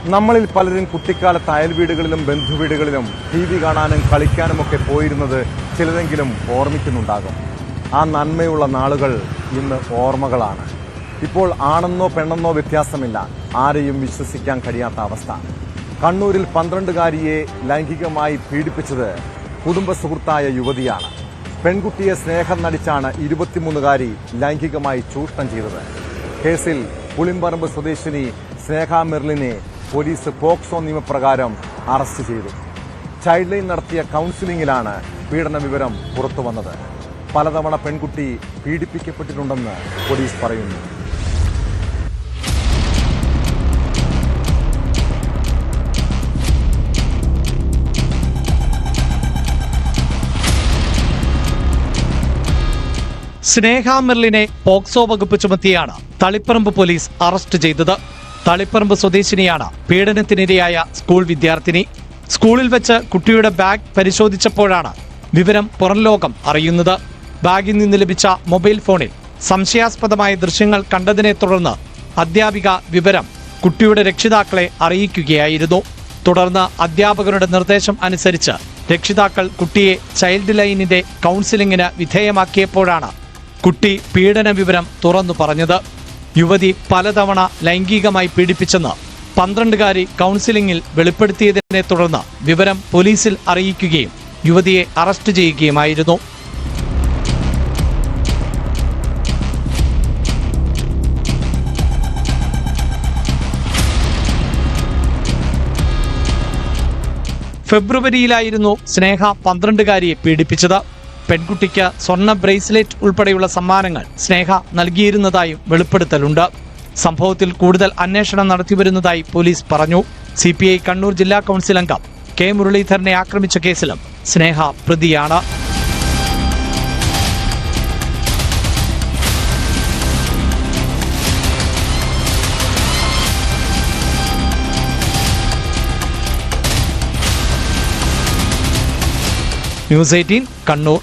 നമ്മളിൽ പലരും കുട്ടിക്കാലത്ത് അയൽവീടുകളിലും ബന്ധുവീടുകളിലും TV കാണാനും കളിക്കാനുമൊക്കെ പോയിരുന്നത് ചിലതെങ്കിലും ഓർമ്മിക്കുന്നുണ്ടാകും. ആ നന്മയുള്ള നാളുകൾ ഇന്ന് ഓർമ്മകളാണ്. ഇപ്പോൾ ആണെന്നോ പെണ്ണെന്നോ വ്യത്യാസമില്ല, ആരെയും വിശ്വസിക്കാൻ കഴിയാത്ത അവസ്ഥ. കണ്ണൂരിൽ 12-കാരിയെ ലൈംഗികമായി പീഡിപ്പിച്ചത് കുടുംബ സുഹൃത്തായ യുവതിയാണ്. പെൺകുട്ടിയെ സ്നേഹം നടിച്ചാണ് 23-കാരി ലൈംഗികമായി ചൂഷണം ചെയ്തത്. കേസിൽ പുളിമ്പറമ്പ് സ്വദേശിനി സ്നേഹ മെർലിനെ പോലീസ് പോക്സോ നിയമപ്രകാരം അറസ്റ്റ് ചെയ്തു. ചൈൽഡ് ലൈൻ നടത്തിയ കൌൺസിലിംഗിലാണ് പീഡന വിവരം പുറത്തുവന്നത്. പലതവണ പെൺകുട്ടി പീഡിപ്പിക്കപ്പെട്ടിട്ടുണ്ടെന്ന് പോലീസ് പറയുന്നു. സ്നേഹ മെർലിനെ പോക്സോ വകുപ്പ് ചുമത്തിയാണ് തളിപ്പറമ്പ് പോലീസ് അറസ്റ്റ് ചെയ്തത്. തളിപ്പറമ്പ് സ്വദേശിനിയാണ് പീഡനത്തിനിരയായ സ്കൂൾ വിദ്യാർത്ഥിനി. സ്കൂളിൽ വെച്ച് കുട്ടിയുടെ ബാഗ് പരിശോധിച്ചപ്പോഴാണ് വിവരം പുറംലോകം അറിയുന്നത്. ബാഗിൽ നിന്ന് ലഭിച്ച മൊബൈൽ ഫോണിൽ സംശയാസ്പദമായ ദൃശ്യങ്ങൾ കണ്ടതിനെ തുടർന്ന് അധ്യാപിക വിവരം കുട്ടിയുടെ രക്ഷിതാക്കളെ അറിയിക്കുകയായിരുന്നു. തുടർന്ന് അധ്യാപകരുടെ നിർദ്ദേശം അനുസരിച്ച് രക്ഷിതാക്കൾ കുട്ടിയെ ചൈൽഡ് ലൈനിന്റെ കൌൺസിലിംഗിന് വിധേയമാക്കിയപ്പോഴാണ് കുട്ടി പീഡന വിവരം തുറന്നു പറഞ്ഞത്. യുവതി പലതവണ ലൈംഗികമായി പീഡിപ്പിച്ചെന്ന് 12-കാരി കൌൺസിലിംഗിൽ വെളിപ്പെടുത്തിയതിനെ തുടർന്ന് വിവരം പോലീസിൽ അറിയിക്കുകയും യുവതിയെ അറസ്റ്റ് ചെയ്യുകയുമായിരുന്നു. ഫെബ്രുവരിയിലായിരുന്നു സ്നേഹ 12-കാരിയെ പീഡിപ്പിച്ചത്. പെൺകുട്ടിക്ക് സ്വർണ്ണ ബ്രേസ്ലെറ്റ് ഉൾപ്പെടെയുള്ള സമ്മാനങ്ങൾ സ്നേഹ നൽകിയിരുന്നതായും വെളിപ്പെടുത്തലുണ്ട്. സംഭവത്തിൽ കൂടുതൽ അന്വേഷണം നടത്തിവരുന്നതായി പോലീസ് പറഞ്ഞു. CPI കണ്ണൂർ ജില്ലാ കൌൺസിൽ അംഗം K മുരളീധരനെ ആക്രമിച്ച കേസിലും സ്നേഹ പ്രതിയാണ്. News 18 കണ്ണൂർ.